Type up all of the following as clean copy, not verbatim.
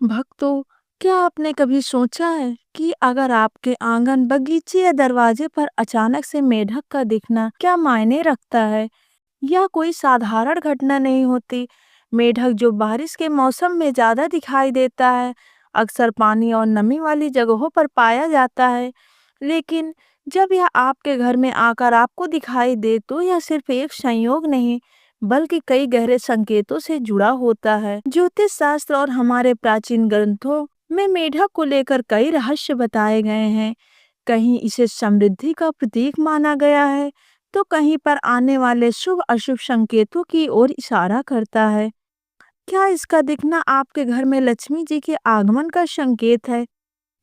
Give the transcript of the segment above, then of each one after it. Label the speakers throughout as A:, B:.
A: भक्तों, क्या आपने कभी सोचा है कि अगर आपके आंगन, बगीचे या दरवाजे पर अचानक से मेढक का दिखना क्या मायने रखता है? यह कोई साधारण घटना नहीं होती। मेढक जो बारिश के मौसम में ज्यादा दिखाई देता है, अक्सर पानी और नमी वाली जगहों पर पाया जाता है। लेकिन जब यह आपके घर में आकर आपको दिखाई दे तो यह सिर्फ एक संयोग नहीं, बल्कि कई गहरे संकेतों से जुड़ा होता है। ज्योतिष शास्त्र और हमारे प्राचीन ग्रंथों में मेढक को लेकर कई रहस्य बताए गए हैं। कहीं इसे समृद्धि का प्रतीक माना गया है, तो कहीं पर आने वाले शुभ अशुभ संकेतों की ओर इशारा करता है। क्या इसका दिखना आपके घर में लक्ष्मी जी के आगमन का संकेत है,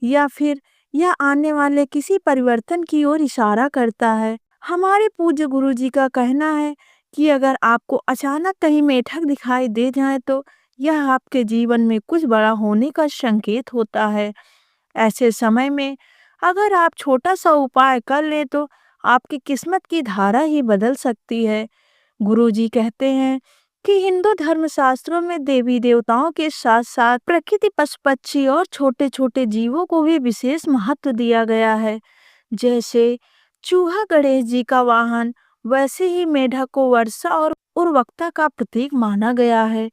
A: या फिर यह आने वाले किसी परिवर्तन की ओर इशारा करता है? हमारे पूज्य गुरु जी का कहना है कि अगर आपको अचानक कहीं मेढक दिखाई दे जाए तो यह आपके जीवन में कुछ बड़ा होने का संकेत होता है। ऐसे समय में अगर आप छोटा सा उपाय कर ले तो आपकी किस्मत की धारा ही बदल सकती है। गुरुजी कहते हैं कि हिंदू धर्म शास्त्रों में देवी देवताओं के साथ साथ प्रकृति, पशु पक्षी और छोटे छोटे जीवों को भी विशेष महत्व दिया गया है। जैसे चूहा गणेश जी का वाहन, वैसे ही मेढक को वर्षा और उर्वरकता का प्रतीक माना गया है।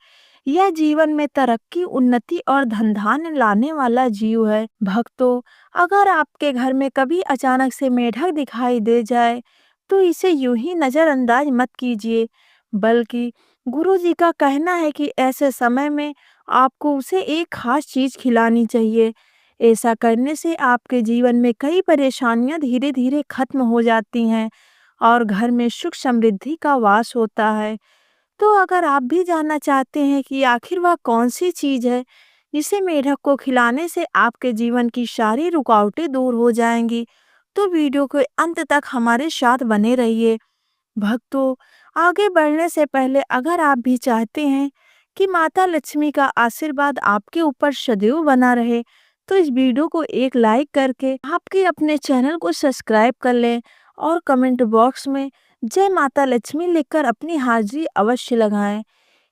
A: यह जीवन में तरक्की, उन्नति और धन धान्य लाने वाला जीव है। भक्तों, अगर आपके घर में कभी अचानक से मेढक दिखाई दे जाए तो इसे यूं ही नजरअंदाज मत कीजिए, बल्कि गुरु जी का कहना है कि ऐसे समय में आपको उसे एक खास चीज खिलानी चाहिए। ऐसा करने से आपके जीवन में कई परेशानियां धीरे धीरे खत्म हो जाती हैं और घर में सुख समृद्धि का वास होता है। तो अगर आप भी जानना चाहते हैं कि आखिर वह कौन सी चीज है जिसे मेढक को खिलाने से आपके जीवन की सारी रुकावटें दूर हो जाएंगी, तो वीडियो के अंत तक हमारे साथ बने रहिए। भक्तों, आगे बढ़ने से पहले अगर आप भी चाहते हैं कि माता लक्ष्मी का आशीर्वाद आपके ऊपर सदैव बना रहे, तो इस वीडियो को एक लाइक करके आपके अपने चैनल को सब्सक्राइब कर लें और कमेंट बॉक्स में जय माता लक्ष्मी लिखकर अपनी हाजिरी अवश्य लगाएं।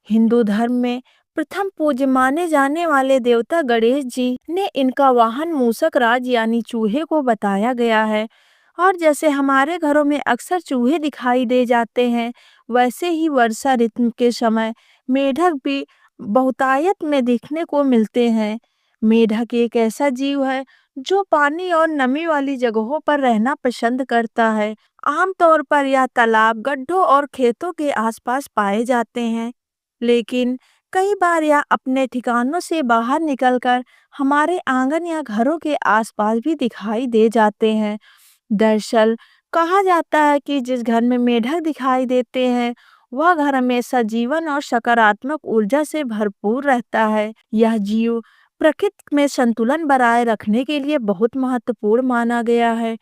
A: हिंदू धर्म में प्रथम पूज्य माने जाने वाले देवता गणेश जी ने इनका वाहन मूषक राज यानी चूहे को बताया गया है। और जैसे हमारे घरों में अक्सर चूहे दिखाई दे जाते हैं, वैसे ही वर्षा ऋतु के समय मेढक भी बहुतायत में दिखने को मिलते हैं। मेढक एक ऐसा जीव है जो पानी और नमी वाली जगहों पर रहना पसंद करता है। आमतौर पर यह तालाब, गड्ढों और खेतों के आसपास पाए जाते हैं, लेकिन कई बार यह अपने ठिकानों से बाहर निकलकर हमारे आंगन या घरों के आसपास भी दिखाई दे जाते हैं। दरअसल कहा जाता है कि जिस घर में मेढक दिखाई देते हैं, वह घर हमेशा जीवन और सकारात्मक ऊर्जा से भरपूर रहता है। यह जीव प्रकृति में संतुलन बनाए रखने के लिए बहुत महत्वपूर्ण माना गया है।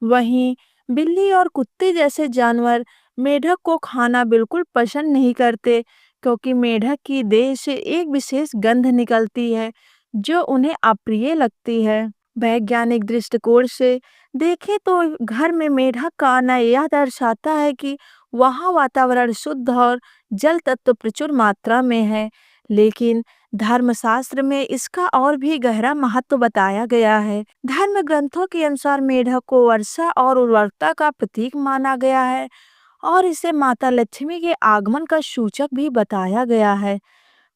A: वहीं बिल्ली और कुत्ते जैसे जानवर मेढक को खाना बिल्कुल पसंद नहीं करते, क्योंकि मेढक की देह से एक विशेष गंध निकलती है जो उन्हें अप्रिय लगती है। वैज्ञानिक दृष्टिकोण से देखें तो घर में मेढक का आना यह दर्शाता है कि वहाँ वातावरण शुद्ध और जल तत्व प्रचुर मात्रा में है। लेकिन धर्मशास्त्र में इसका और भी गहरा महत्व बताया गया है। धर्म ग्रंथों के अनुसार मेढक को वर्षा और उर्वरकता का प्रतीक माना गया है और इसे माता लक्ष्मी के आगमन का सूचक भी बताया गया है।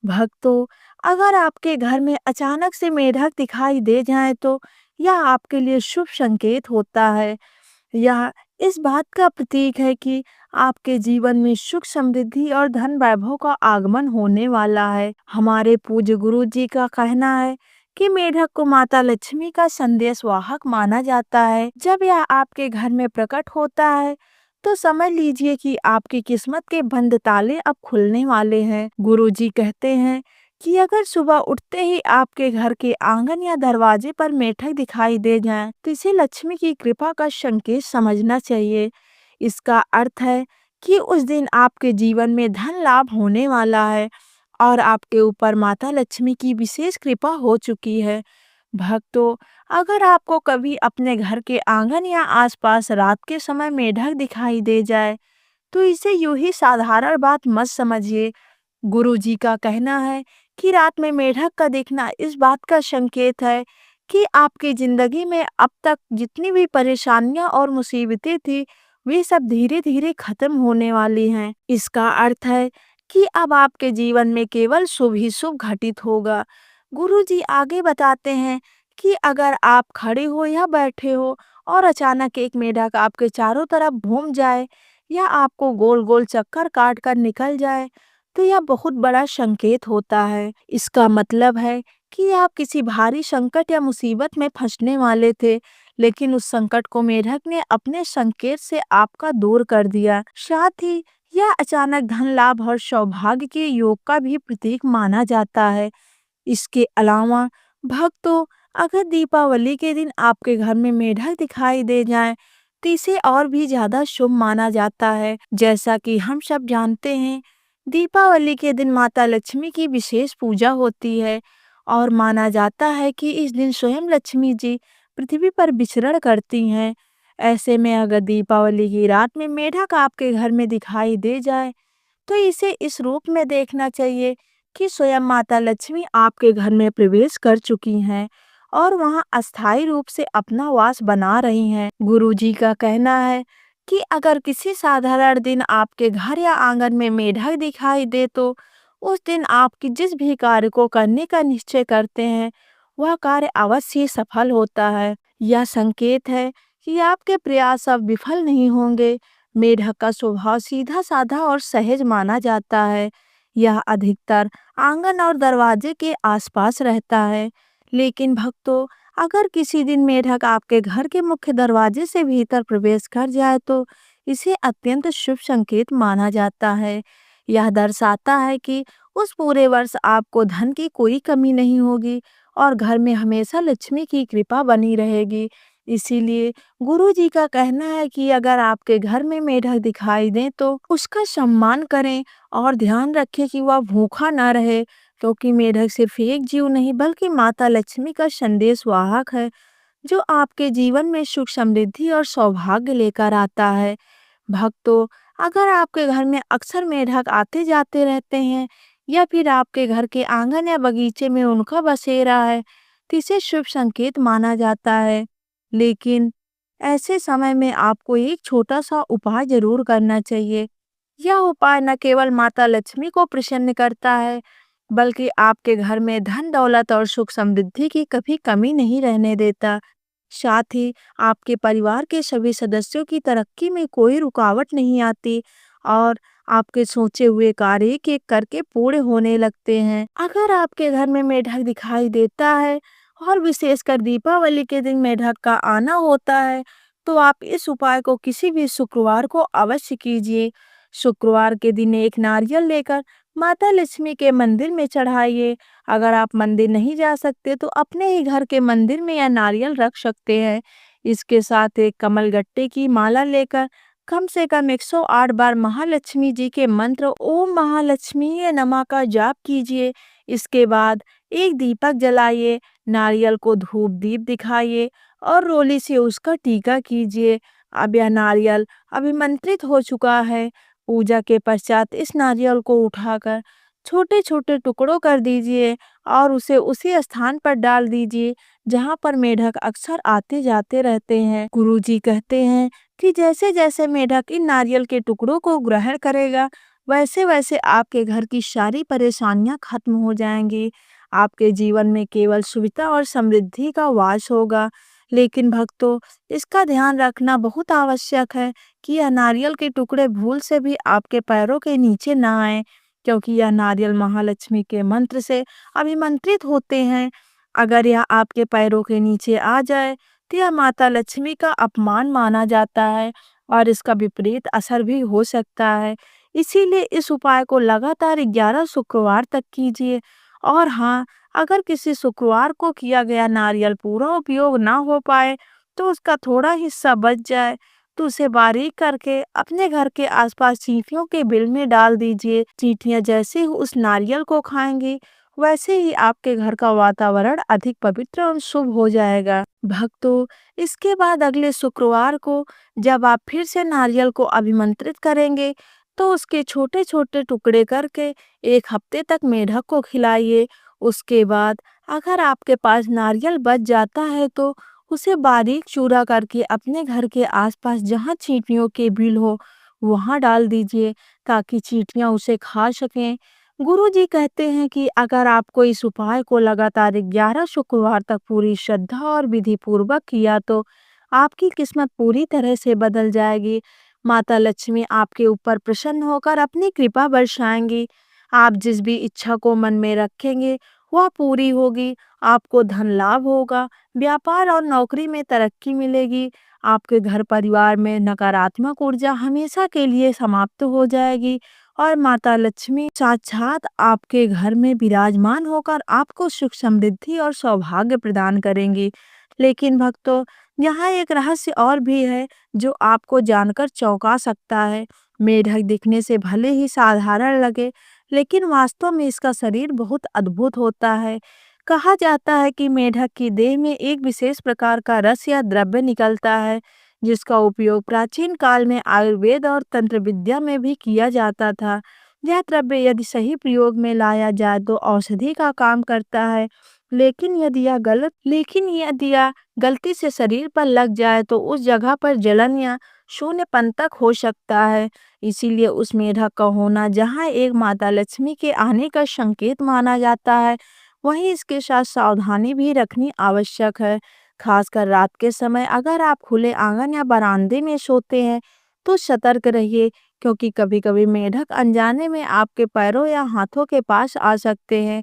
A: भक्तों, अगर आपके घर में अचानक से मेढक दिखाई दे जाए तो यह आपके लिए शुभ संकेत होता है। यह इस बात का प्रतीक है कि आपके जीवन में सुख, समृद्धि और धन वैभव का आगमन होने वाला है। हमारे पूज्य गुरु जी का कहना है कि मेढक को माता लक्ष्मी का संदेश वाहक माना जाता है। जब यह आपके घर में प्रकट होता है तो समझ लीजिए कि आपकी किस्मत के बंद ताले अब खुलने वाले हैं। गुरुजी कहते हैं कि अगर सुबह उठते ही आपके घर के आंगन या दरवाजे पर मेढक दिखाई दे जाए तो इसे लक्ष्मी की कृपा का संकेत समझना चाहिए। इसका अर्थ है कि उस दिन आपके जीवन में धन लाभ होने वाला है और आपके ऊपर माता लक्ष्मी की विशेष कृपा हो चुकी है। भक्तों, अगर आपको कभी अपने घर के आंगन या आसपास रात के समय मेढक दिखाई दे जाए तो इसे यूं ही साधारण बात मत समझिए। गुरु जी का कहना है कि रात में मेढक का दिखना इस बात का संकेत है कि आपकी जिंदगी में अब तक जितनी भी परेशानियां और मुसीबतें थी, वे सब धीरे धीरे खत्म होने वाली हैं। इसका अर्थ है कि अब आपके जीवन में केवल शुभ ही शुभ घटित होगा। गुरुजी आगे बताते हैं कि अगर आप खड़े हो या बैठे हो और अचानक एक मेढक आपके चारों तरफ घूम जाए या आपको गोल गोल चक्कर काट कर निकल जाए, तो यह बहुत बड़ा संकेत होता है। इसका मतलब है कि आप किसी भारी संकट या मुसीबत में फंसने वाले थे, लेकिन उस संकट को मेढक ने अपने संकेत से आपका दूर कर दिया। साथ ही यह अचानक धन लाभ और सौभाग्य के योग का भी प्रतीक माना जाता है। इसके अलावा भक्तों, अगर दीपावली के दिन आपके घर में मेढक दिखाई दे जाए, तो इसे और भी ज्यादा शुभ माना जाता है। जैसा कि हम सब जानते हैं, दीपावली के दिन माता लक्ष्मी की विशेष पूजा होती है और माना जाता है कि इस दिन स्वयं लक्ष्मी जी पृथ्वी पर विचरण करती हैं। ऐसे में अगर दीपावली की रात में मेढक आपके घर में दिखाई दे जाए, तो इसे इस रूप में देखना चाहिए कि स्वयं माता लक्ष्मी आपके घर में प्रवेश कर चुकी हैं और वहां अस्थायी रूप से अपना वास बना रही हैं। गुरुजी का कहना है कि अगर किसी साधारण दिन आपके घर या आंगन में मेढक दिखाई दे, तो उस दिन आपकी जिस भी कार्य को करने का निश्चय करते हैं, वह कार्य अवश्य ही सफल होता है। यह संकेत है कि आपके प्रयास अब विफल नहीं होंगे। मेढक का स्वभाव सीधा साधा और सहज माना जाता है। यह अधिकतर आंगन और दरवाजे के आसपास रहता है। लेकिन भक्तों, अगर किसी दिन मेढक आपके घर के मुख्य दरवाजे से भीतर प्रवेश कर जाए, तो इसे अत्यंत शुभ संकेत माना जाता है। यह दर्शाता है कि उस पूरे वर्ष आपको धन की कोई कमी नहीं होगी और घर में हमेशा लक्ष्मी की कृपा बनी रहेगी। इसीलिए गुरु जी का कहना है कि अगर आपके घर में मेढक दिखाई दे, तो उसका सम्मान करें और ध्यान रखें कि वह भूखा ना रहे, क्योंकि मेढक सिर्फ एक जीव नहीं बल्कि माता लक्ष्मी का संदेश वाहक है, जो आपके जीवन में सुख समृद्धि और सौभाग्य लेकर आता है। भक्तों, अगर आपके घर में अक्सर मेढक आते जाते रहते हैं या फिर आपके घर के आंगन या बगीचे में उनका बसेरा है, तो इसे शुभ संकेत माना जाता है। लेकिन ऐसे समय में आपको एक छोटा सा उपाय जरूर करना चाहिए। यह उपाय न केवल माता लक्ष्मी को प्रसन्न करता है, बल्कि आपके घर में धन दौलत और सुख समृद्धि की कभी कमी नहीं रहने देता। साथ ही आपके परिवार के सभी सदस्यों की तरक्की में कोई रुकावट नहीं आती और आपके सोचे हुए कार्य एक एक करके पूरे होने लगते हैं। अगर आपके घर में मेढक दिखाई देता है और विशेषकर दीपावली के दिन मेढक का आना होता है, तो आप इस उपाय को किसी भी शुक्रवार को अवश्य कीजिए। शुक्रवार के दिन एक नारियल लेकर माता लक्ष्मी के मंदिर में चढ़ाइए। अगर आप मंदिर नहीं जा सकते, तो अपने ही घर के मंदिर में यह नारियल रख सकते हैं। इसके साथ एक कमल गट्टे की माला लेकर कम से कम 108 बार महालक्ष्मी जी के मंत्र ओम महालक्ष्मी नमः का जाप कीजिए। इसके बाद एक दीपक जलाइए, नारियल को धूप दीप दिखाइए और रोली से उसका टीका कीजिए। अब यह नारियल अभिमंत्रित हो चुका है। पूजा के पश्चात इस नारियल को उठाकर छोटे छोटे टुकड़ों कर दीजिए और उसे उसी स्थान पर डाल दीजिए जहाँ पर मेढक अक्सर आते जाते रहते हैं। गुरुजी कहते हैं कि जैसे जैसे मेढक इन नारियल के टुकड़ों को ग्रहण करेगा, वैसे वैसे आपके घर की सारी परेशानियां खत्म हो जाएंगी। आपके जीवन में केवल सुविधा और समृद्धि का वास होगा। लेकिन भक्तों, इसका ध्यान रखना बहुत आवश्यक है कि यह नारियल के टुकड़े भूल से भी आपके पैरों के नीचे ना आए, क्योंकि यह नारियल महालक्ष्मी के मंत्र से अभिमंत्रित होते हैं। अगर यह आपके पैरों के नीचे आ जाए, तो यह माता लक्ष्मी का अपमान माना जाता है और इसका विपरीत असर भी हो सकता है। इसीलिए इस उपाय को लगातार 11 शुक्रवार तक कीजिए। और हाँ, अगर किसी शुक्रवार को किया गया नारियल पूरा उपयोग ना हो पाए, तो उसका थोड़ा हिस्सा बच जाए, तो उसे बारीक करके अपने घर के आसपास चींटियों के बिल में डाल दीजिए। चींटियां जैसे ही उस नारियल को खाएंगी, वैसे ही आपके घर का वातावरण अधिक पवित्र और शुभ हो जाएगा। भक्तों, इसके बाद अगले शुक्रवार को जब आप फिर से नारियल को अभिमंत्रित करेंगे, तो उसके छोटे छोटे टुकड़े करके 1 हफ्ते तक मेढक को खिलाइए। उसके बाद अगर आपके पास नारियल बच जाता है तो उसे बारीक चूरा करके अपने घर के आसपास जहाँ चींटियों के बिल हो वहाँ डाल दीजिए, ताकि चींटियां उसे खा सकें। गुरुजी कहते हैं कि अगर आपको इस उपाय को लगातार 11 शुक्रवार तक पूरी श्रद्धा और विधि पूर्वक किया तो आपकी किस्मत पूरी तरह से बदल जाएगी। माता लक्ष्मी आपके ऊपर प्रसन्न होकर अपनी कृपा बरसाएंगी। आप जिस भी इच्छा को मन में रखेंगे वह पूरी होगी। आपको धन लाभ होगा, व्यापार और नौकरी में तरक्की मिलेगी। आपके घर परिवार में नकारात्मक ऊर्जा हमेशा के लिए समाप्त हो जाएगी और माता लक्ष्मी साक्षात आपके घर में विराजमान होकर आपको सुख समृद्धि और सौभाग्य प्रदान करेंगी। लेकिन भक्तों, यहाँ एक रहस्य और भी है जो आपको जानकर चौंका सकता है। मेढक दिखने से भले ही साधारण लगे, लेकिन वास्तव में इसका शरीर बहुत अद्भुत होता है। कहा जाता है कि मेढक की देह में एक विशेष प्रकार का रस या द्रव्य निकलता है, जिसका उपयोग प्राचीन काल में आयुर्वेद और तंत्र विद्या में भी किया जाता था। यह द्रव्य यदि सही प्रयोग में लाया जाए तो औषधि का काम करता है, लेकिन यदि यह गलती से शरीर पर लग जाए तो उस जगह पर जलन या शून्यपन तक हो सकता है। इसीलिए उस मेढक का होना जहाँ एक माता लक्ष्मी के आने का संकेत माना जाता है, वहीं इसके साथ सावधानी भी रखनी आवश्यक है। खासकर रात के समय अगर आप खुले आंगन या बरामदे में सोते हैं तो सतर्क रहिए, क्योंकि कभी-कभी मेढक अनजाने में आपके पैरों या हाथों के पास आ सकते हैं।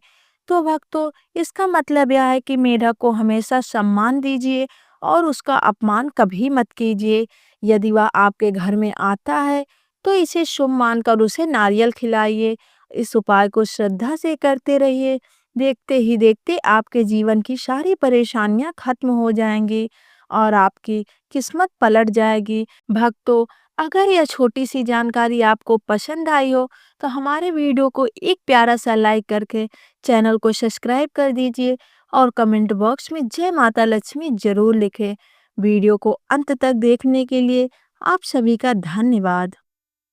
A: तो भक्तों, इसका मतलब यह है कि मेढक को हमेशा सम्मान दीजिए और उसका अपमान कभी मत कीजिए। यदि वह आपके घर में आता है तो इसे शुभ मानकर उसे नारियल खिलाइए। इस उपाय को श्रद्धा से करते रहिए। देखते ही देखते आपके जीवन की सारी परेशानियां खत्म हो जाएंगी और आपकी किस्मत पलट जाएगी। भक्तों, अगर यह छोटी सी जानकारी आपको पसंद आई हो तो हमारे वीडियो को एक प्यारा सा लाइक करके चैनल को सब्सक्राइब कर दीजिए और कमेंट बॉक्स में जय माता लक्ष्मी जरूर लिखें। वीडियो को अंत तक देखने के लिए आप सभी का धन्यवाद।